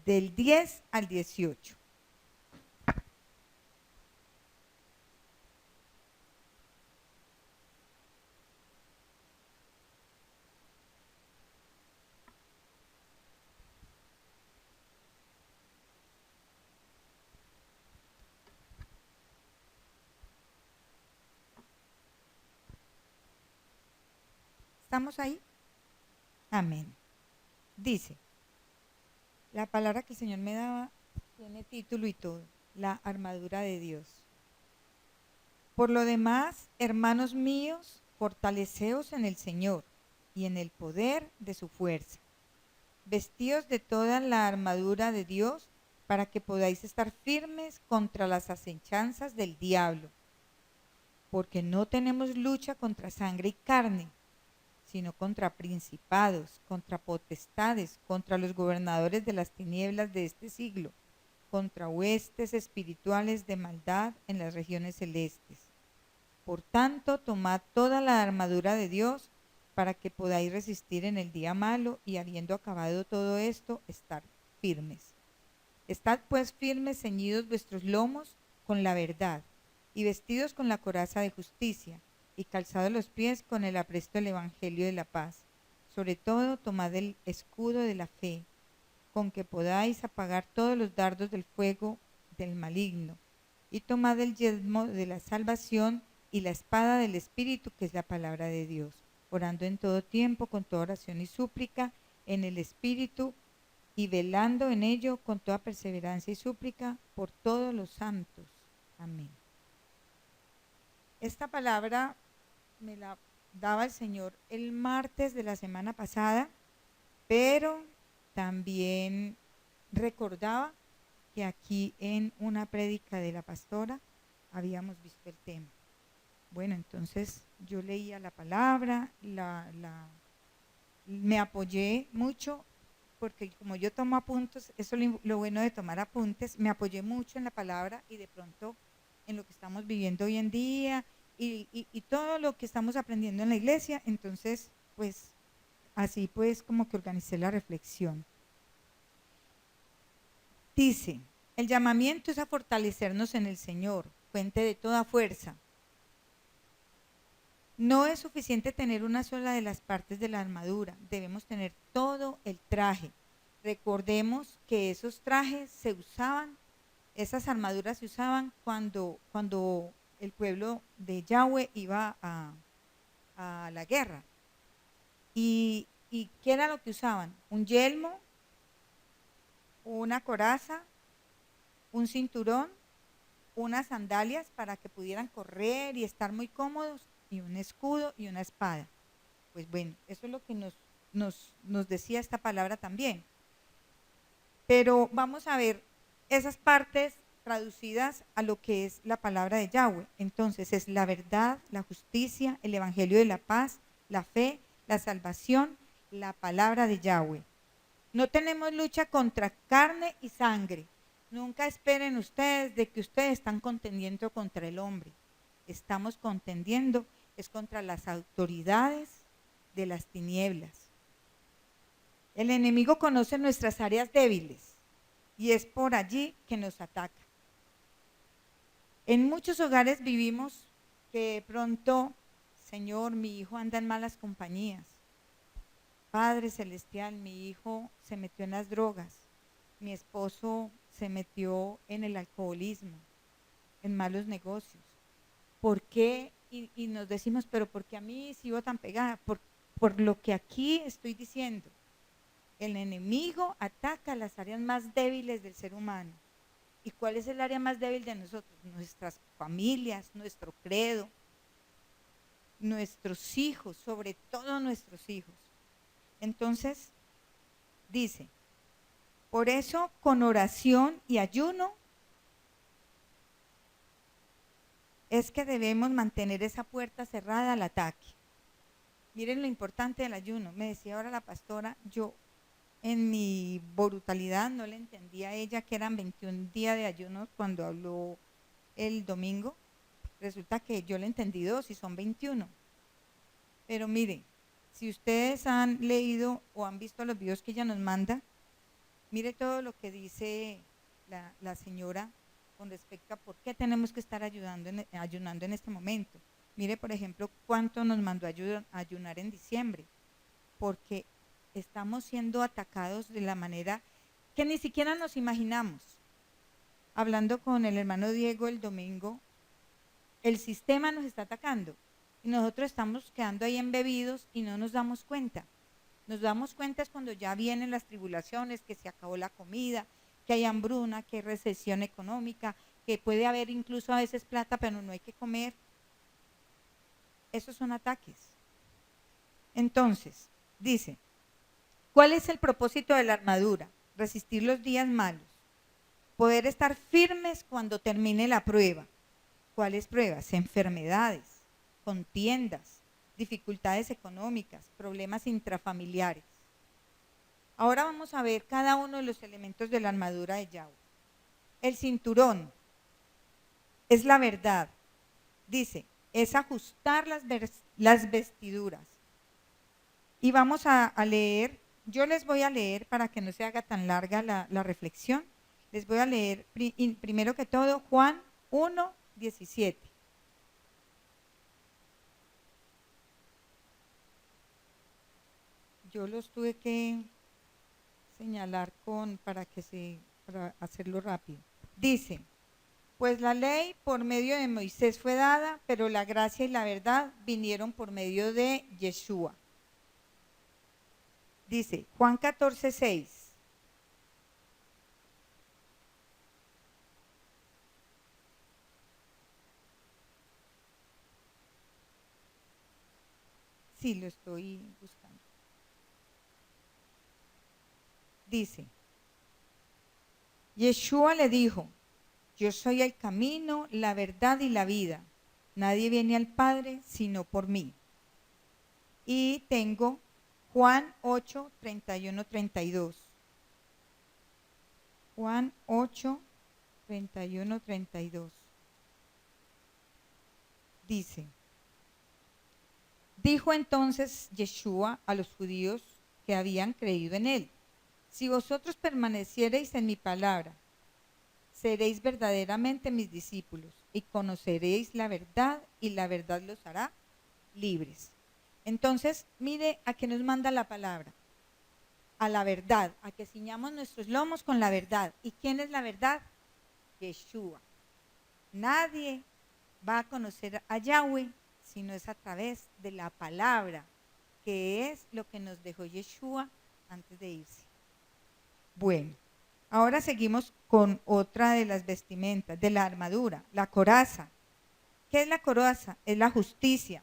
del 10 al 18. ¿Estamos ahí? Amén. Dice, la palabra que el Señor me daba tiene título y todo, la armadura de Dios. Por lo demás, hermanos míos, fortaleceos en el Señor y en el poder de su fuerza. Vestíos de toda la armadura de Dios para que podáis estar firmes contra las acechanzas del diablo. Porque no tenemos lucha contra sangre y carne, sino contra principados, contra potestades, contra los gobernadores de las tinieblas de este siglo, contra huestes espirituales de maldad en las regiones celestes. Por tanto, tomad toda la armadura de Dios para que podáis resistir en el día malo y habiendo acabado todo esto, estar firmes. Estad pues firmes, ceñidos vuestros lomos con la verdad y vestidos con la coraza de justicia y calzados los pies con el apresto del evangelio de la paz. Sobre todo, tomad el escudo de la fe, con que podáis apagar todos los dardos del fuego del maligno, y tomad el yelmo de la salvación y la espada del Espíritu, que es la palabra de Dios, orando en todo tiempo con toda oración y súplica en el Espíritu, y velando en ello con toda perseverancia y súplica por todos los santos. Amén. Esta palabra me la daba el Señor el martes de la semana pasada, pero también recordaba que aquí en una prédica de la pastora habíamos visto el tema. Bueno, entonces yo leía la palabra, me apoyé mucho, porque como yo tomo apuntes, eso es lo bueno de tomar apuntes, me apoyé mucho en la palabra y de pronto en lo que estamos viviendo hoy en día y todo lo que estamos aprendiendo en la iglesia, entonces pues así pues como que organicé la reflexión. Dice, el llamamiento es a fortalecernos en el Señor, fuente de toda fuerza. No es suficiente tener una sola de las partes de la armadura, debemos tener todo el traje. Recordemos que esos trajes se usaban, esas armaduras se usaban cuando el pueblo de Yahweh iba a la guerra. ¿Y qué era lo que usaban? Un yelmo, una coraza, un cinturón, unas sandalias para que pudieran correr y estar muy cómodos, y un escudo y una espada. Pues bueno, eso es lo que nos decía esta palabra también. Pero vamos a ver esas partes traducidas a lo que es la palabra de Yahweh. Entonces es la verdad, la justicia, el evangelio de la paz, la fe, la salvación, la palabra de Yahweh. No tenemos lucha contra carne y sangre. Nunca esperen ustedes de que ustedes están contendiendo contra el hombre. Estamos contendiendo es contra las autoridades de las tinieblas. El enemigo conoce nuestras áreas débiles y es por allí que nos ataca. En muchos hogares vivimos que de pronto, Señor, mi hijo anda en malas compañías. Padre Celestial, mi hijo se metió en las drogas. Mi esposo se metió en el alcoholismo, en malos negocios. ¿Por qué? Y nos decimos, pero ¿por qué a mí sigo tan pegada? Por lo que aquí estoy diciendo. El enemigo ataca las áreas más débiles del ser humano. ¿Y cuál es el área más débil de nosotros? Nuestras familias, nuestro credo, nuestros hijos, sobre todo nuestros hijos. Entonces, dice, por eso con oración y ayuno es que debemos mantener esa puerta cerrada al ataque. Miren lo importante del ayuno. Me decía ahora la pastora, yo en mi brutalidad no le entendía a ella que eran 21 días de ayuno cuando habló el domingo. Resulta que yo le entendí 2 y son 21. Pero miren, si ustedes han leído o han visto los videos que ella nos manda, Mire todo lo que dice la señora con respecto a por qué tenemos que estar ayunando en este momento. Mire, por ejemplo, cuánto nos mandó a ayunar en diciembre, porque estamos siendo atacados de la manera que ni siquiera nos imaginamos. Hablando con el hermano Diego el domingo, el sistema nos está atacando y nosotros estamos quedando ahí embebidos y no nos damos cuenta. Nos damos cuenta es cuando ya vienen las tribulaciones, que se acabó la comida, que hay hambruna, que hay recesión económica, que puede haber incluso a veces plata, pero no hay que comer. Esos son ataques. Entonces, dice, ¿cuál es el propósito de la armadura? Resistir los días malos, poder estar firmes cuando termine la prueba. ¿Cuáles pruebas? Enfermedades, contiendas, dificultades económicas, problemas intrafamiliares. Ahora vamos a ver cada uno de los elementos de la armadura de Yahweh. El cinturón es la verdad. Dice, es ajustar las vestiduras. Y vamos a leer, yo les voy a leer para que no se haga tan larga la reflexión. Les voy a leer primero que todo Juan 1:17. Yo los tuve que señalar para hacerlo rápido. Dice, pues la ley por medio de Moisés fue dada, pero la gracia y la verdad vinieron por medio de Yeshua. Dice, Juan 14:6. Sí, lo estoy buscando. Dice, Yeshua le dijo, yo soy el camino, la verdad y la vida. Nadie viene al Padre sino por mí. Y tengo Juan 8:31-32. Juan 8:31-32. Dice, dijo entonces Yeshua a los judíos que habían creído en él, si vosotros permaneciereis en mi palabra, seréis verdaderamente mis discípulos y conoceréis la verdad y la verdad los hará libres. Entonces, mire a qué nos manda la palabra, a la verdad, a que ciñamos nuestros lomos con la verdad. ¿Y quién es la verdad? Yeshua. Nadie va a conocer a Yahweh sino es a través de la palabra, que es lo que nos dejó Yeshua antes de irse. Bueno, ahora seguimos con otra de las vestimentas, de la armadura, la coraza. ¿Qué es la coraza? Es la justicia.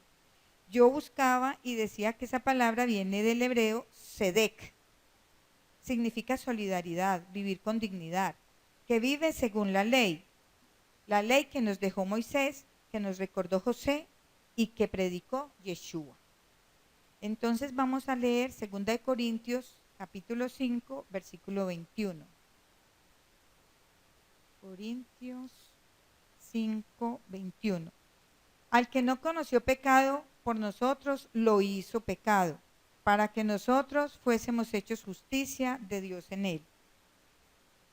Yo buscaba y decía que esa palabra viene del hebreo sedek. Significa solidaridad, vivir con dignidad, que vive según la ley que nos dejó Moisés, que nos recordó José y que predicó Yeshua. Entonces vamos a leer 2 Corintios capítulo 5, versículo 21. Corintios 5, 21. Al que no conoció pecado, por nosotros lo hizo pecado, para que nosotros fuésemos hechos justicia de Dios en él.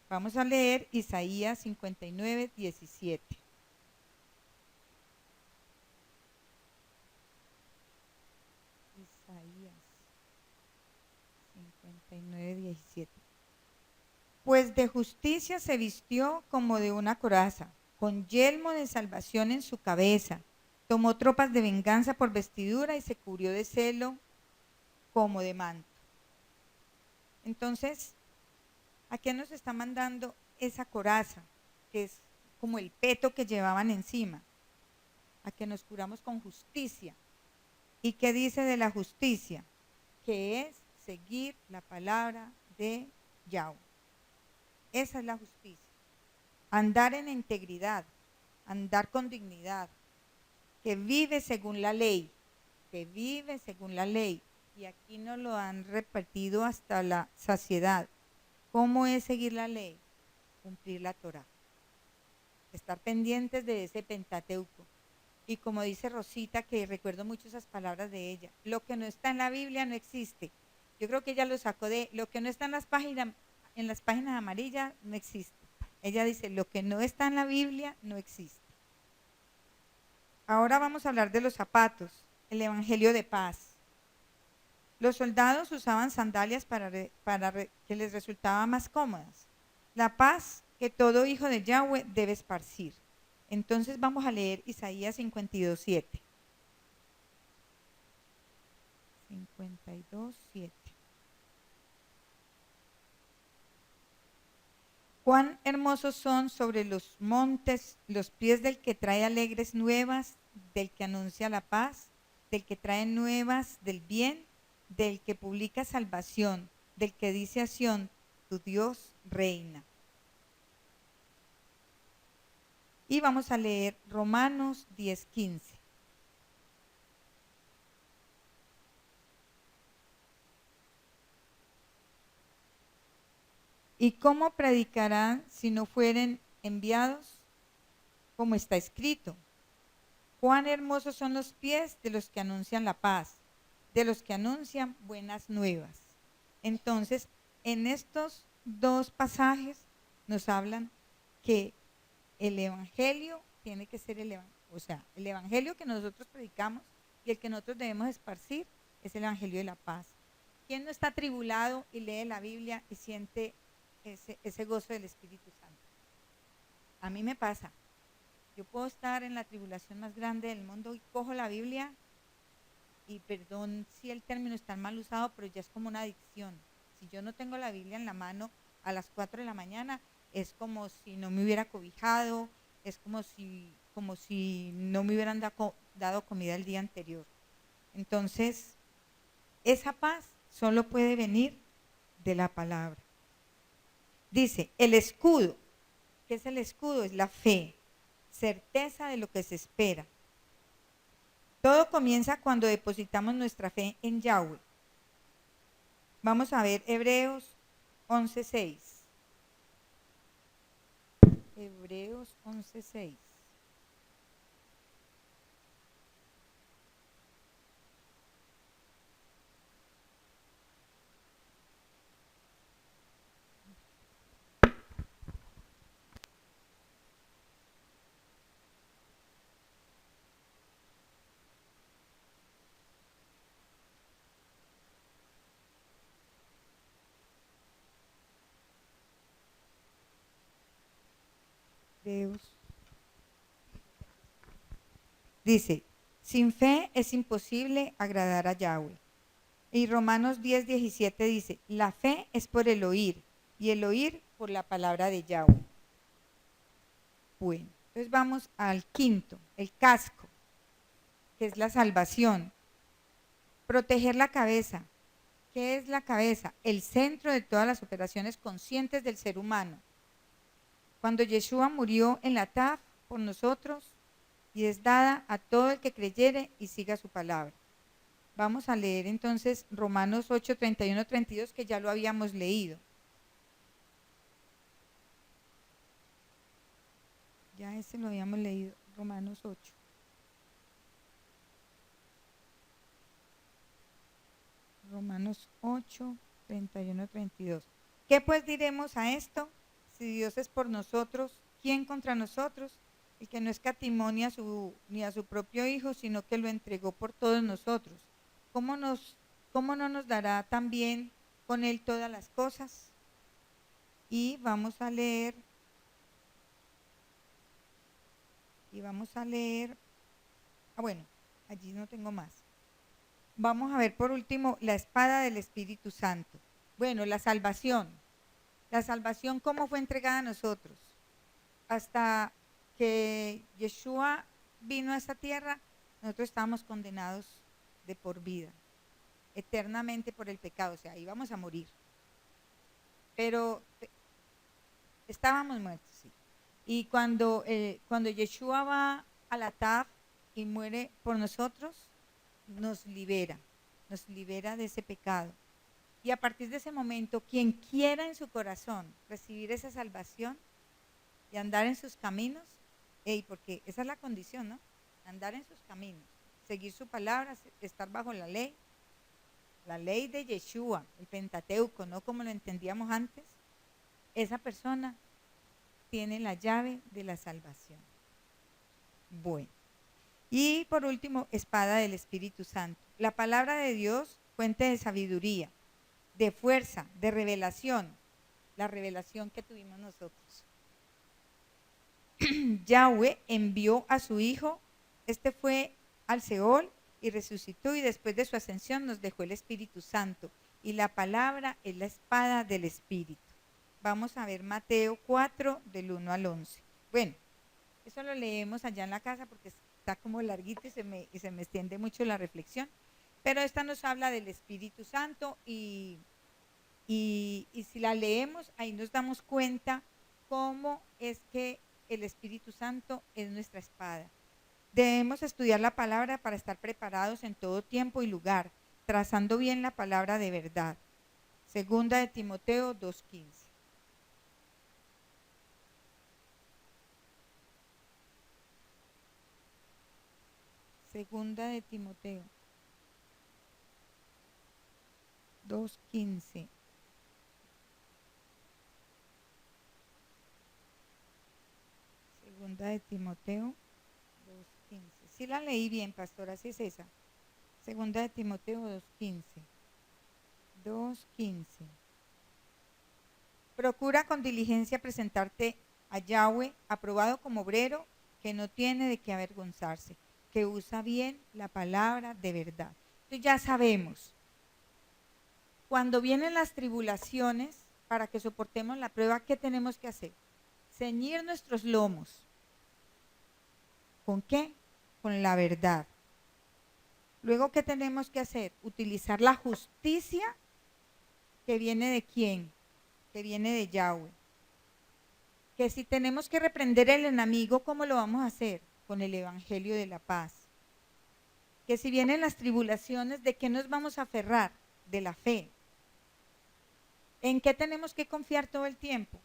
Vamos a leer Isaías 59, 17. Isaías 59, 17. Pues de justicia se vistió como de una coraza, con yelmo de salvación en su cabeza. Tomó tropas de venganza por vestidura y se cubrió de celo como de manto. Entonces, ¿a qué nos está mandando esa coraza? Que es como el peto que llevaban encima. A que nos curamos con justicia. ¿Y qué dice de la justicia? Que es seguir la palabra de Yahweh. Esa es la justicia. Andar en integridad, andar con dignidad, que vive según la ley, que vive según la ley. Y aquí nos lo han repetido hasta la saciedad. ¿Cómo es seguir la ley? Cumplir la Torá. Estar pendientes de ese Pentateuco. Y como dice Rosita, que recuerdo mucho esas palabras de ella, lo que no está en la Biblia no existe. Yo creo que ella lo sacó de lo que no está en en las páginas amarillas no existe. Ella dice, lo que no está en la Biblia no existe. Ahora vamos a hablar de los zapatos, el evangelio de paz. Los soldados usaban sandalias que les resultaba más cómodas. La paz que todo hijo de Yahweh debe esparcir. Entonces vamos a leer Isaías 52:7. 52:7. Cuán hermosos son sobre los montes los pies del que trae alegres nuevas, del que anuncia la paz, del que trae nuevas del bien, del que publica salvación, del que dice a Sión, tu Dios reina. Y vamos a leer Romanos 10:15. ¿Y cómo predicarán si no fueren enviados? Como está escrito. Cuán hermosos son los pies de los que anuncian la paz, de los que anuncian buenas nuevas. Entonces, en estos dos pasajes nos hablan que el evangelio tiene que ser el evangelio que nosotros predicamos y el que nosotros debemos esparcir es el evangelio de la paz. ¿Quién no está atribulado y lee la Biblia y siente ese gozo del Espíritu Santo? A mí me pasa. Yo puedo estar en la tribulación más grande del mundo y cojo la Biblia y perdón si el término está mal usado, pero ya es como una adicción. Si yo no tengo la Biblia en la mano a las 4 de la mañana, es como si no me hubiera cobijado, es como si no me hubieran dado comida el día anterior. Entonces, esa paz solo puede venir de la palabra. Dice, el escudo. ¿Qué es el escudo? Es la fe, certeza de lo que se espera. Todo comienza cuando depositamos nuestra fe en Yahweh. Vamos a ver Hebreos 11:6. Hebreos 11:6. Dice, sin fe es imposible agradar a Yahweh. Y Romanos 10:17 dice, la fe es por el oír y el oír por la palabra de Yahweh. Bueno, entonces vamos al quinto, el casco, que es la salvación. Proteger la cabeza. ¿Qué es la cabeza? El centro de todas las operaciones conscientes del ser humano. Cuando Yeshua murió en la Taf por nosotros y es dada a todo el que creyere y siga su palabra. Vamos a leer entonces Romanos 8:31-32, que ya lo habíamos leído. Ya ese lo habíamos leído, Romanos 8. Romanos 8:31-32. ¿Qué pues diremos a esto? Si Dios es por nosotros, ¿quién contra nosotros? El que no escatimó ni a su propio Hijo, sino que lo entregó por todos nosotros. ¿Cómo no nos dará también con Él todas las cosas? Y vamos a leer, bueno, allí no tengo más. Vamos a ver por último la espada del Espíritu Santo. Bueno, la salvación. La salvación, ¿cómo fue entregada a nosotros? Hasta que Yeshua vino a esta tierra, nosotros estábamos condenados de por vida, eternamente por el pecado, o sea, íbamos a morir. Pero estábamos muertos, sí. Y cuando Yeshua va a la Taf y muere por nosotros, nos libera de ese pecado. Y a partir de ese momento, quien quiera en su corazón recibir esa salvación y andar en sus caminos, porque esa es la condición, ¿no? Andar en sus caminos, seguir su palabra, estar bajo la ley de Yeshua, el Pentateuco, no como lo entendíamos antes, esa persona tiene la llave de la salvación. Bueno. Y por último, espada del Espíritu Santo. La palabra de Dios, fuente de sabiduría, de fuerza, de revelación. La revelación que tuvimos nosotros. Yahweh envió a su Hijo, este fue al Seol y resucitó, y después de su ascensión nos dejó el Espíritu Santo. Y la palabra es la espada del Espíritu. Vamos a ver Mateo 4, del 1 al 11. Bueno, eso lo leemos allá en la casa porque está como larguito y se me extiende mucho la reflexión. Pero esta nos habla del Espíritu Santo y si la leemos, ahí nos damos cuenta cómo es que el Espíritu Santo es nuestra espada. Debemos estudiar la palabra para estar preparados en todo tiempo y lugar, trazando bien la palabra de verdad. Segunda de Timoteo 2:15. Segunda de Timoteo 2:15. Segunda de Timoteo 2:15. Sí la leí bien, pastora, así es esa. Segunda de Timoteo 2:15. 2:15. Procura con diligencia presentarte a Yahweh, aprobado como obrero, que no tiene de qué avergonzarse, que usa bien la palabra de verdad. Entonces ya sabemos, cuando vienen las tribulaciones, para que soportemos la prueba, ¿qué tenemos que hacer? Ceñir nuestros lomos. ¿Con qué? Con la verdad. Luego, ¿qué tenemos que hacer? Utilizar la justicia que viene de quién? Que viene de Yahweh. Que si tenemos que reprender al enemigo, ¿cómo lo vamos a hacer? Con el evangelio de la paz. Que si vienen las tribulaciones, ¿de qué nos vamos a aferrar? De la fe. ¿En qué tenemos que confiar todo el tiempo?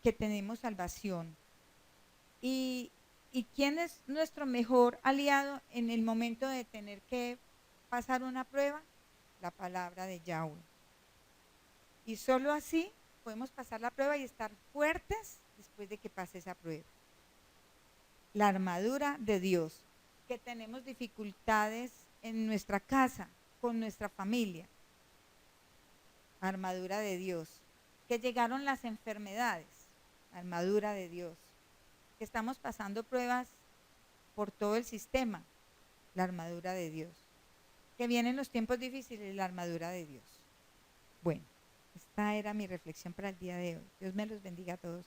Que tenemos salvación. ¿Y quién es nuestro mejor aliado en el momento de tener que pasar una prueba? La palabra de Yahweh. Y solo así podemos pasar la prueba y estar fuertes después de que pase esa prueba. La armadura de Dios, que tenemos dificultades en nuestra casa, con nuestra familia. Armadura de Dios. Que llegaron las enfermedades. Armadura de Dios. Que estamos pasando pruebas por todo el sistema. La armadura de Dios. Que vienen los tiempos difíciles, la armadura de Dios. Bueno, esta era mi reflexión para el día de hoy. Dios me los bendiga a todos.